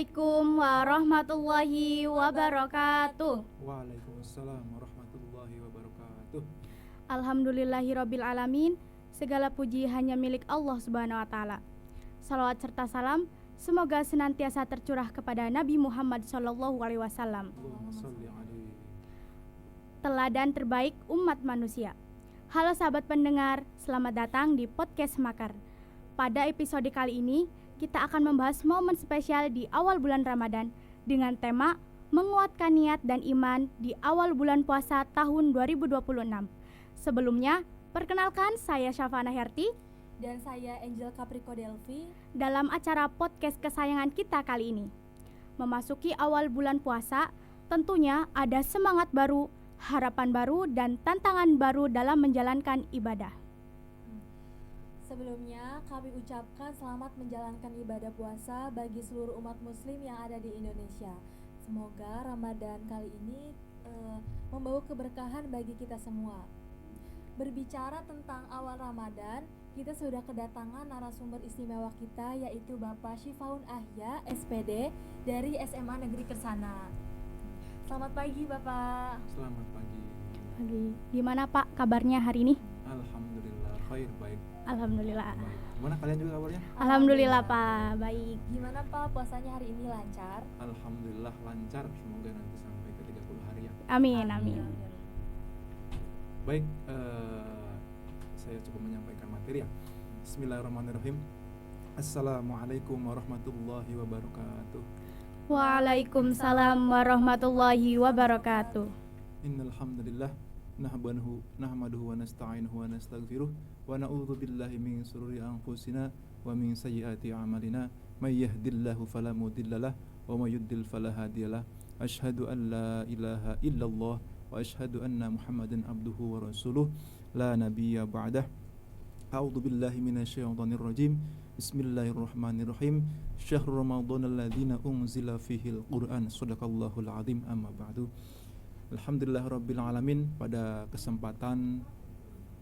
Assalamualaikum warahmatullahi wabarakatuh. Waalaikumsalam warahmatullahi wabarakatuh. Alhamdulillahirabbil alamin. Segala puji hanya milik Allah Subhanahu wa taala. Salawat serta salam semoga senantiasa tercurah kepada Nabi Muhammad sallallahu alaihi wasallam, Allahumma shalli alaihi. teladan terbaik umat manusia. Halo sahabat pendengar, selamat datang di podcast Makar. Pada episode kali ini kita akan membahas momen spesial di awal bulan Ramadan dengan tema menguatkan niat dan iman di awal bulan puasa tahun 2026. Sebelumnya, perkenalkan saya Syafana Herti Dan saya Angel Caprico Delvi. dalam acara podcast kesayangan kita kali ini. Memasuki awal bulan puasa, tentunya ada semangat baru, harapan baru, dan tantangan baru dalam menjalankan ibadah. Sebelumnya kami ucapkan selamat menjalankan ibadah puasa bagi seluruh umat muslim yang ada di Indonesia. Semoga Ramadan kali ini membawa keberkahan bagi kita semua. Berbicara tentang awal Ramadan, kita sudah kedatangan narasumber istimewa kita, yaitu Bapak Syifaun Ahya, SPD dari SMA Negeri Kersana. Selamat pagi Bapak. Selamat pagi. Gimana Pak kabarnya hari ini? Alhamdulillah khair, baik. Alhamdulillah. Baik. Gimana kalian juga kabarnya? Alhamdulillah Pak, baik. Gimana Pak puasanya hari ini lancar? Alhamdulillah lancar, semoga nanti sampai ke 30 hari ya. Amin, amin. Baik, saya coba menyampaikan materi ya. Bismillahirrahmanirrahim. Assalamualaikum warahmatullahi wabarakatuh. Waalaikumsalam warahmatullahi wabarakatuh. Innal hamdalillah nahmaduhu wa nasta'inuhu wa nastaghfiruh wa na'udzu billahi min shururi anfusina wa min sayyiati a'malina may yahdihillahu fala mudhillalah wa may yudhlil fala hadiyalah. Asyhadu an la ilaha illallah wa asyhadu anna Muhammadan abduhu wa rasuluh la nabiyya ba'dah. A'udzu billahi minasyaitonir rajim. Bismillahirrahmanirrahim. Syahrul ramadhanal ladzina unzila fihil Qur'an. Shadaqallahul azim. Amma ba'du. Alhamdulillahirabbil alamin. Pada kesempatan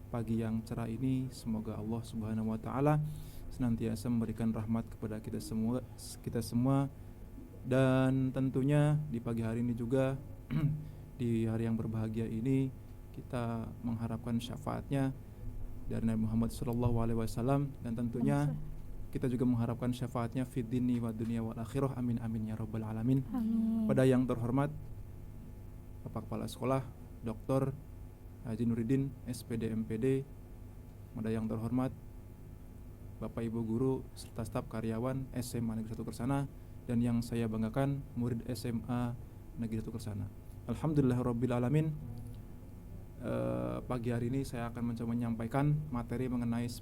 pagi yang cerah ini, semoga Allah Subhanahu wa taala senantiasa memberikan rahmat kepada kita semua dan tentunya di pagi hari ini juga di hari yang berbahagia ini kita mengharapkan syafaatnya dari Nabi Muhammad SAW, dan tentunya kita juga mengharapkan syafaatnya fid dini wa dunya wal akhirah. Amin amin ya rabbal alamin. Amin. Pada yang terhormat Bapak Kepala Sekolah Dr. Haji Nuridin, SPD MPD. Pada yang terhormat Bapak Ibu guru serta staf karyawan SMA Negeri 1 Kersana, dan yang saya banggakan murid SMA Negeri 1 Kersana. Alhamdulillahirabbil alamin. Pagi hari ini saya akan mencoba menyampaikan materi mengenai 10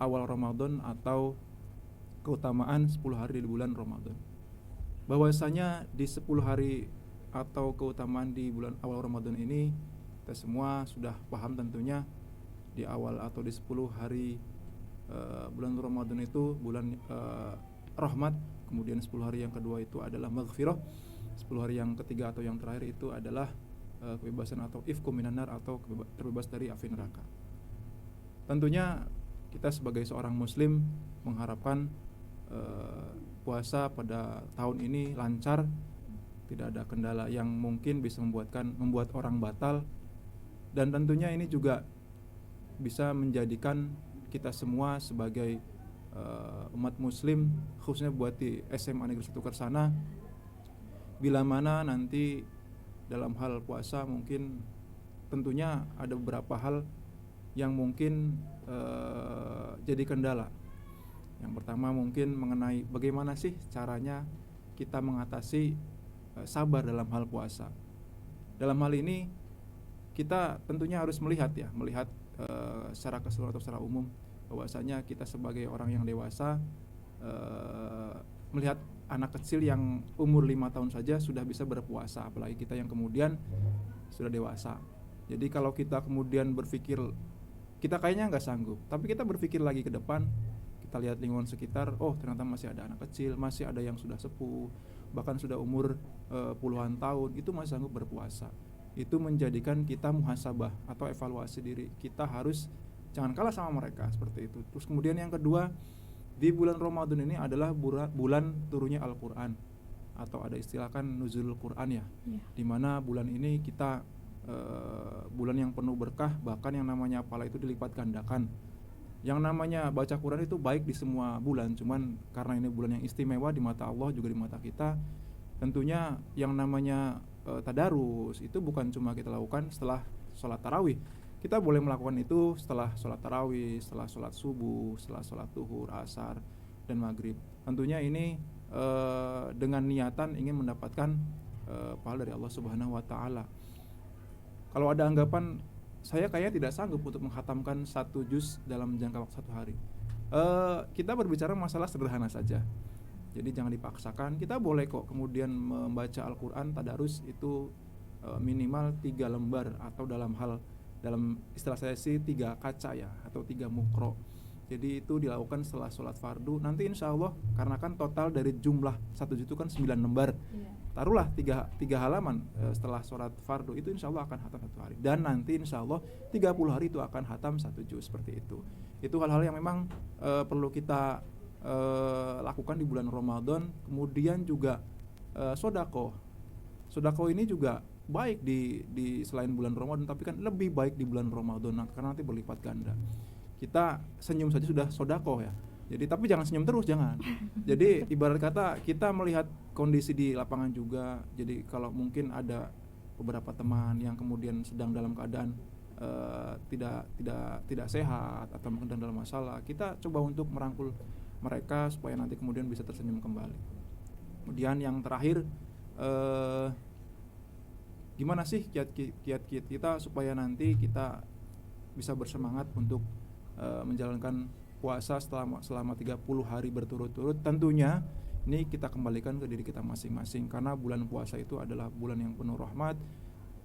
awal Ramadan atau keutamaan 10 hari di bulan Ramadan. Bahwasanya di 10 hari atau keutamaan di bulan awal Ramadan ini kita semua sudah paham tentunya. Di awal atau di 10 hari bulan Ramadan itu bulan rahmat, kemudian 10 hari yang kedua itu adalah maghfirah, 10 hari yang ketiga atau yang terakhir itu adalah kebebasan atau ifku minan nar atau terbebas dari api neraka. Tentunya kita sebagai seorang muslim mengharapkan puasa pada tahun ini lancar, tidak ada kendala yang mungkin bisa membuat orang batal, dan tentunya ini juga bisa menjadikan kita semua sebagai umat muslim, khususnya buat di SMA Negeri 1 Kersana, bila mana nanti dalam hal puasa mungkin tentunya ada beberapa hal yang mungkin jadi kendala. Yang pertama mungkin mengenai bagaimana sih caranya kita mengatasi sabar dalam hal puasa. Dalam hal ini kita tentunya harus melihat secara keseluruhan atau secara umum bahwasanya kita sebagai orang yang dewasa melihat anak kecil yang umur 5 tahun saja sudah bisa berpuasa, apalagi kita yang kemudian sudah dewasa. Jadi kalau kita kemudian berpikir kita kayaknya nggak sanggup, tapi kita berpikir lagi ke depan, kita lihat lingkungan sekitar, oh ternyata masih ada anak kecil, masih ada yang sudah sepuh, bahkan sudah umur puluhan tahun, itu masih sanggup berpuasa. Itu menjadikan kita muhasabah atau evaluasi diri, kita harus jangan kalah sama mereka, seperti itu. Terus kemudian yang kedua, Di bulan Ramadan ini adalah bulan turunnya Al-Quran, atau ada istilah kan nuzulul Quran ya, dimana bulan ini kita bulan yang penuh berkah, bahkan yang namanya pahala itu dilipat gandakan. Yang namanya baca Quran itu baik di semua bulan, cuman karena ini bulan yang istimewa di mata Allah juga di mata kita, tentunya yang namanya tadarus itu bukan cuma kita lakukan setelah sholat tarawih. Kita boleh melakukan itu setelah sholat tarawih, setelah sholat subuh, setelah sholat duhur, asar, dan maghrib. Tentunya ini dengan niatan ingin mendapatkan pahala dari Allah Subhanahu Wa Taala. Kalau ada anggapan saya kayaknya tidak sanggup untuk menghatamkan 1 juz dalam jangka waktu 1 hari, kita berbicara masalah sederhana saja. Jadi jangan dipaksakan. Kita boleh kok kemudian membaca Al-Quran tadarus itu minimal 3 lembar, atau dalam istilah saya sih 3 kaca ya, atau 3 mukro. Jadi itu dilakukan setelah sholat fardu. Nanti insya Allah, karena kan total dari jumlah 1 juz itu kan 9 lembar, taruhlah 3 halaman setelah sholat fardu, itu insya Allah akan hatam 1 hari. Dan nanti insya Allah 30 hari itu akan hatam 1 juz, seperti itu. Itu hal-hal yang memang perlu kita lakukan di bulan Ramadan. Kemudian juga sodako ini juga baik di selain bulan Ramadan, tapi kan lebih baik di bulan Ramadan karena nanti berlipat ganda. Kita senyum saja sudah sodako ya. Jadi tapi jangan senyum terus, jangan. Jadi ibarat kata kita melihat kondisi di lapangan juga. Jadi kalau mungkin ada beberapa teman yang kemudian sedang dalam keadaan tidak sehat atau mungkin dalam masalah, kita coba untuk merangkul mereka supaya nanti kemudian bisa tersenyum kembali. Kemudian yang terakhir, gimana sih kiat-kiat kita supaya nanti kita bisa bersemangat untuk menjalankan puasa selama 30 hari berturut-turut. Tentunya ini kita kembalikan ke diri kita masing-masing, karena bulan puasa itu adalah bulan yang penuh rahmat,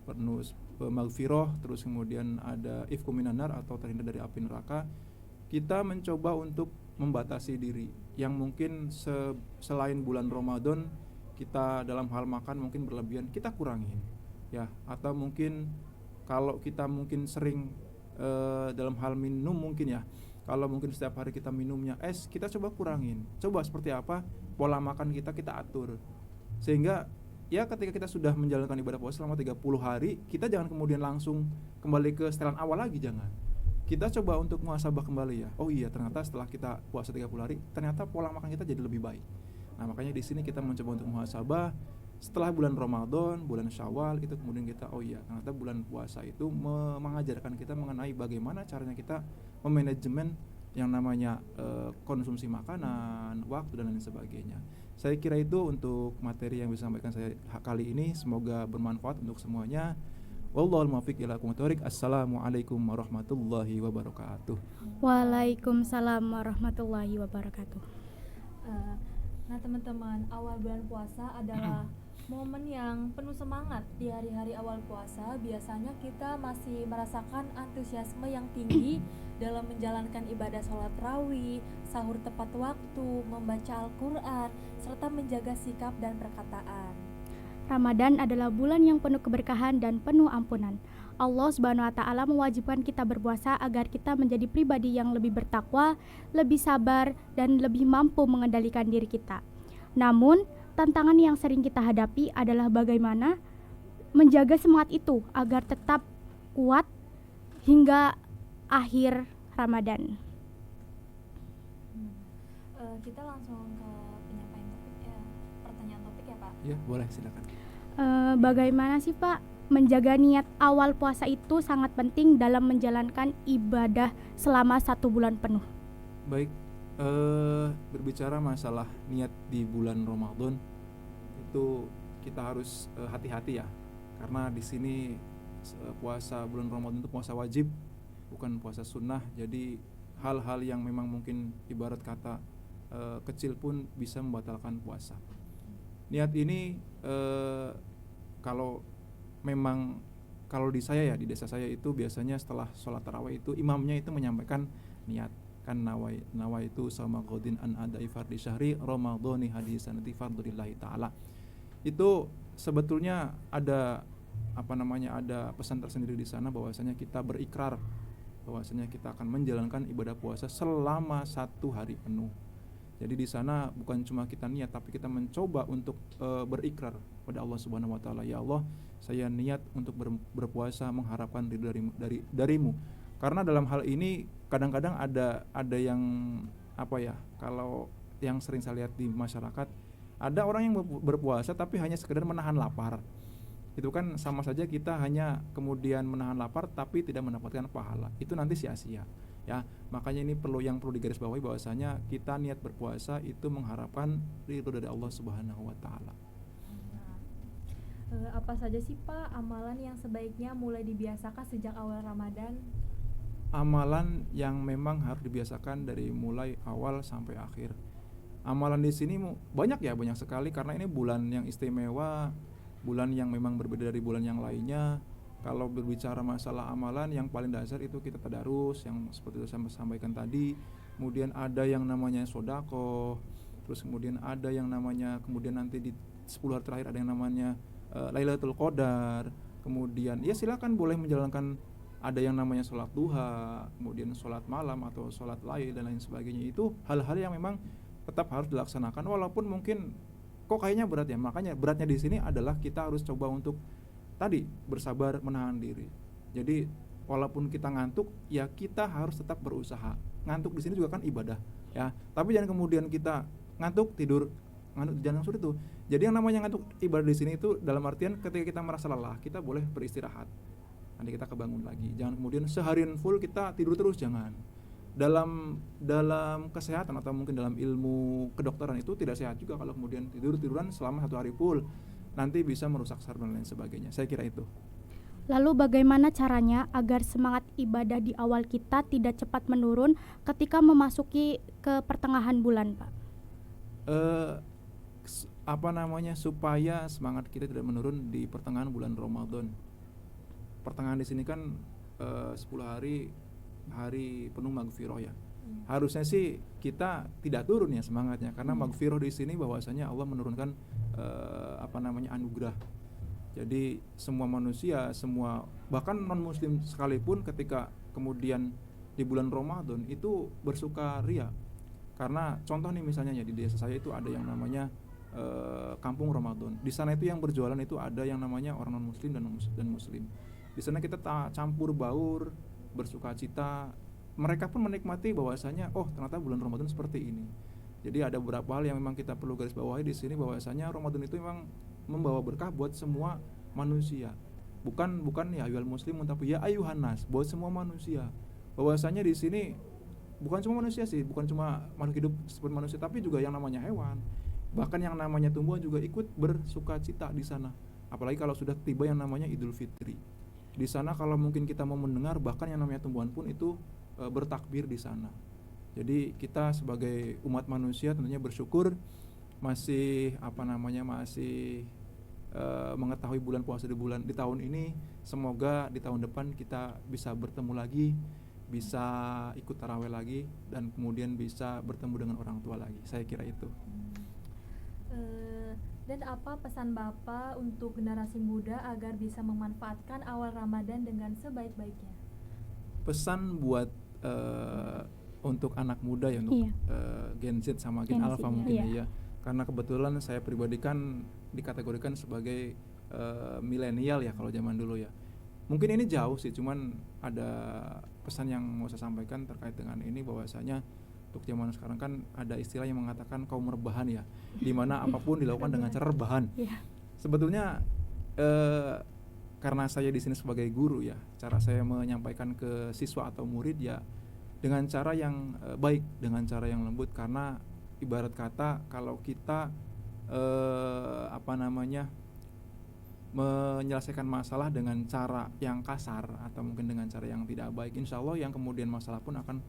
penuh maghfirah, terus kemudian ada ifku minanar atau terhindar dari api neraka. Kita mencoba untuk membatasi diri yang mungkin selain bulan Ramadan kita dalam hal makan mungkin berlebihan, kita kurangin ya. Atau mungkin kalau kita mungkin sering dalam hal minum mungkin ya, kalau mungkin setiap hari kita minumnya es, kita coba kurangin. Coba seperti apa pola makan kita atur, sehingga ya ketika kita sudah menjalankan ibadah puasa selama 30 hari, kita jangan kemudian langsung kembali ke setelan awal lagi, jangan. Kita coba untuk muhasabah kembali ya. Oh iya, ternyata setelah kita puasa 30 hari, ternyata pola makan kita jadi lebih baik. Nah, makanya di sini kita mencoba untuk muhasabah setelah bulan Ramadan, bulan Syawal, itu kemudian kita oh iya, ternyata bulan puasa itu mengajarkan kita mengenai bagaimana caranya kita memanajemen yang namanya konsumsi makanan, waktu dan lain sebagainya. Saya kira itu untuk materi yang bisa sampaikan saya kali ini, semoga bermanfaat untuk semuanya. Wallahul muwaffiq ila aqwamit thoriq. Assalamualaikum warahmatullahi wabarakatuh. Waalaikumsalam warahmatullahi wabarakatuh. Nah teman-teman, awal bulan puasa adalah momen yang penuh semangat. Di hari-hari awal puasa biasanya kita masih merasakan antusiasme yang tinggi dalam menjalankan ibadah sholat tarawih, sahur tepat waktu, membaca Al-Quran, serta menjaga sikap dan perkataan. Ramadan adalah bulan yang penuh keberkahan dan penuh ampunan. Allah Subhanahu wa Ta'ala mewajibkan kita berpuasa agar kita menjadi pribadi yang lebih bertakwa, lebih sabar, dan lebih mampu mengendalikan diri kita. Namun, tantangan yang sering kita hadapi adalah bagaimana menjaga semangat itu agar tetap kuat hingga akhir Ramadan. Kita langsung ke penyampaian topik ya, pertanyaan topik ya Pak. Ya, boleh, silakan. Bagaimana sih Pak menjaga niat awal puasa itu sangat penting dalam menjalankan ibadah selama 1 bulan penuh? Baik, berbicara masalah niat di bulan Ramadan itu kita harus hati-hati ya, karena di sini puasa bulan Ramadan itu puasa wajib, bukan puasa sunnah. Jadi hal-hal yang memang mungkin ibarat kata kecil pun bisa membatalkan puasa. Niat ini kalau di saya ya, di desa saya itu biasanya setelah sholat tarawih itu imamnya itu menyampaikan niat, kan nawaitu sama qadin an adai fardhi syahri ramadhani hadisanati fardhillahi ta'ala. Itu sebetulnya ada ada pesan tersendiri di sana, bahwasanya kita berikrar bahwasanya kita akan menjalankan ibadah puasa selama 1 hari penuh. Jadi di sana bukan cuma kita niat, tapi kita mencoba untuk berikrar pada Allah Subhanahu wa taala, ya Allah, saya niat untuk berpuasa mengharapkan ridho darimu. Karena dalam hal ini kadang-kadang ada yang apa ya, kalau yang sering saya lihat di masyarakat, ada orang yang berpuasa tapi hanya sekedar menahan lapar. Itu kan sama saja kita hanya kemudian menahan lapar tapi tidak mendapatkan pahala. Itu nanti sia-sia. Ya, makanya ini perlu digarisbawahi bahwasanya kita niat berpuasa itu mengharapkan ridho dari Allah Subhanahu wa taala. Apa saja sih Pak amalan yang sebaiknya mulai dibiasakan sejak awal Ramadan? Amalan yang memang harus dibiasakan dari mulai awal sampai akhir. Amalan di sini banyak sekali karena ini bulan yang istimewa, bulan yang memang berbeda dari bulan yang lainnya. Kalau berbicara masalah amalan, yang paling dasar itu kita tadarus, yang seperti itu saya sampaikan tadi. Kemudian ada yang namanya sodako, terus kemudian ada yang namanya, kemudian nanti di 10 hari terakhir ada yang namanya Lailatul Qadar. Kemudian ya silakan boleh menjalankan, ada yang namanya sholat duha, kemudian sholat malam atau sholat lail dan lain sebagainya. Itu hal-hal yang memang tetap harus dilaksanakan, walaupun mungkin kok kayaknya berat ya. Makanya beratnya di sini adalah kita harus coba untuk tadi bersabar menahan diri. Jadi walaupun kita ngantuk, ya kita harus tetap berusaha. Ngantuk di sini juga kan ibadah, ya. Tapi jangan kemudian kita ngantuk tidur, jangan seperti itu. Jadi yang namanya ngantuk ibadah di sini itu dalam artian ketika kita merasa lelah, kita boleh beristirahat. Nanti kita kebangun lagi. Jangan kemudian seharian full kita tidur terus, jangan. Dalam kesehatan atau mungkin dalam ilmu kedokteran itu tidak sehat juga kalau kemudian tiduran selama 1 hari full. Nanti bisa merusak saraf dan lain sebagainya. Saya kira itu. Lalu bagaimana caranya agar semangat ibadah di awal kita tidak cepat menurun ketika memasuki ke pertengahan bulan, Pak? Supaya semangat kita tidak menurun di pertengahan bulan Ramadan. Pertengahan di sini kan 10 hari penuh maghfirah ya. Harusnya sih kita tidak turun ya semangatnya, karena maghfirah di sini bahwasanya Allah menurunkan anugerah. Jadi semua manusia, bahkan non muslim sekalipun ketika kemudian di bulan Ramadan itu bersukaria. Karena contoh nih misalnya ya, di desa saya itu ada yang namanya kampung Ramadan. Di sana itu yang berjualan itu ada yang namanya orang non muslim dan muslim. Di sana kita campur baur, bersukacita. Mereka pun menikmati bahwasanya ternyata bulan Ramadan seperti ini. Jadi ada beberapa hal yang memang kita perlu garis bawahi di sini, bahwasanya Ramadan itu memang membawa berkah buat semua manusia. Bukan ya ayyuhal muslimun, tapi ya ayyuhan nas, buat semua manusia. Bahwasanya di sini bukan cuma manusia sih, bukan cuma makhluk hidup seperti manusia, tapi juga yang namanya hewan. Bahkan yang namanya tumbuhan juga ikut bersukacita di sana. Apalagi kalau sudah tiba yang namanya Idul Fitri. Di sana kalau mungkin kita mau mendengar, bahkan yang namanya tumbuhan pun itu bertakbir di sana. Jadi kita sebagai umat manusia tentunya bersyukur masih mengetahui bulan puasa di tahun ini. Semoga di tahun depan kita bisa bertemu lagi, bisa ikut tarawih lagi, dan kemudian bisa bertemu dengan orang tua lagi. Saya kira itu. Dan apa pesan Bapak untuk generasi muda agar bisa memanfaatkan awal Ramadan dengan sebaik-baiknya? Pesan buat untuk anak muda ya, untuk Gen Z sama Gen Alpha mungkin ya. Karena kebetulan saya pribadi kan dikategorikan sebagai milenial ya kalau zaman dulu ya. Mungkin ini jauh sih, cuman ada pesan yang mau saya sampaikan terkait dengan ini, bahwasanya untuk zaman sekarang kan ada istilah yang mengatakan kaum rebahan ya, dimana apapun dilakukan dengan cara rebahan. Sebetulnya karena saya di sini sebagai guru ya, cara saya menyampaikan ke siswa atau murid ya dengan cara yang baik, dengan cara yang lembut. Karena ibarat kata kalau kita menyelesaikan masalah dengan cara yang kasar atau mungkin dengan cara yang tidak baik, insya Allah yang kemudian masalah pun akan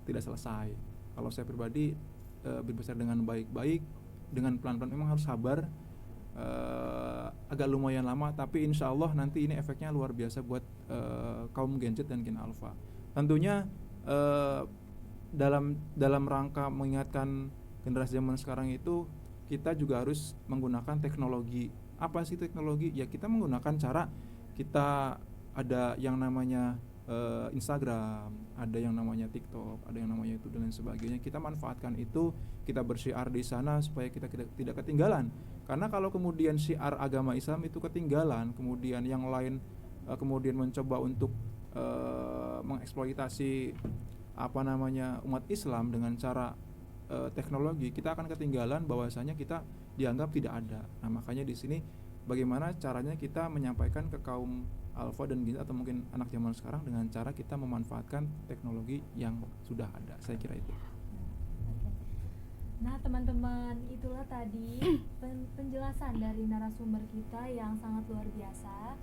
tidak selesai. Kalau saya pribadi berbicara dengan baik-baik, dengan pelan-pelan, memang harus sabar, agak lumayan lama, tapi insya Allah nanti ini efeknya luar biasa buat kaum Gen Z dan Gen Alpha. Tentunya dalam rangka mengingatkan generasi zaman sekarang itu, kita juga harus menggunakan teknologi. Apa sih teknologi? Ya kita menggunakan cara kita ada yang namanya Instagram, ada yang namanya TikTok, ada yang namanya itu dan lain sebagainya. Kita manfaatkan itu, kita bersyiar di sana supaya kita tidak ketinggalan. Karena kalau kemudian syiar agama Islam itu ketinggalan, kemudian yang lain kemudian mencoba untuk mengeksploitasi umat Islam dengan cara teknologi, kita akan ketinggalan bahwasanya kita dianggap tidak ada. Nah, makanya di sini bagaimana caranya kita menyampaikan ke kaum Alpha dan Gen Z atau mungkin anak zaman sekarang dengan cara kita memanfaatkan teknologi yang sudah ada. Saya kira itu. Nah, teman-teman, itulah tadi penjelasan dari narasumber kita yang sangat luar biasa.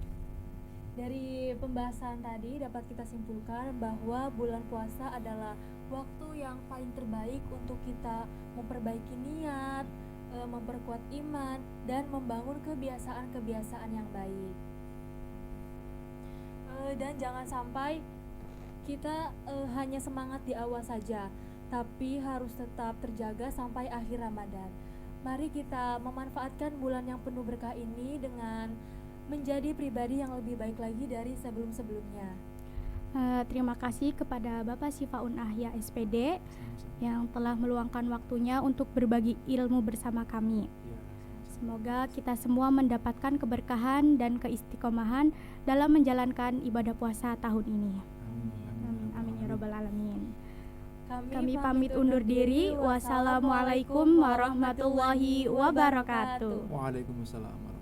Dari pembahasan tadi dapat kita simpulkan bahwa bulan puasa adalah waktu yang paling terbaik untuk kita memperbaiki niat, memperkuat iman, dan membangun kebiasaan-kebiasaan yang baik. Dan jangan sampai kita hanya semangat di awal saja, tapi harus tetap terjaga sampai akhir Ramadan. Mari kita memanfaatkan bulan yang penuh berkah ini dengan menjadi pribadi yang lebih baik lagi dari sebelum-sebelumnya. Terima kasih kepada Bapak Syifaun Ahya SPD yang telah meluangkan waktunya untuk berbagi ilmu bersama kami. Semoga kita semua mendapatkan keberkahan dan keistiqomahan dalam menjalankan ibadah puasa tahun ini. Amin, amin ya rabbal alamin. Kami pamit undur diri. Wassalamualaikum warahmatullahi wabarakatuh. Waalaikumsalam.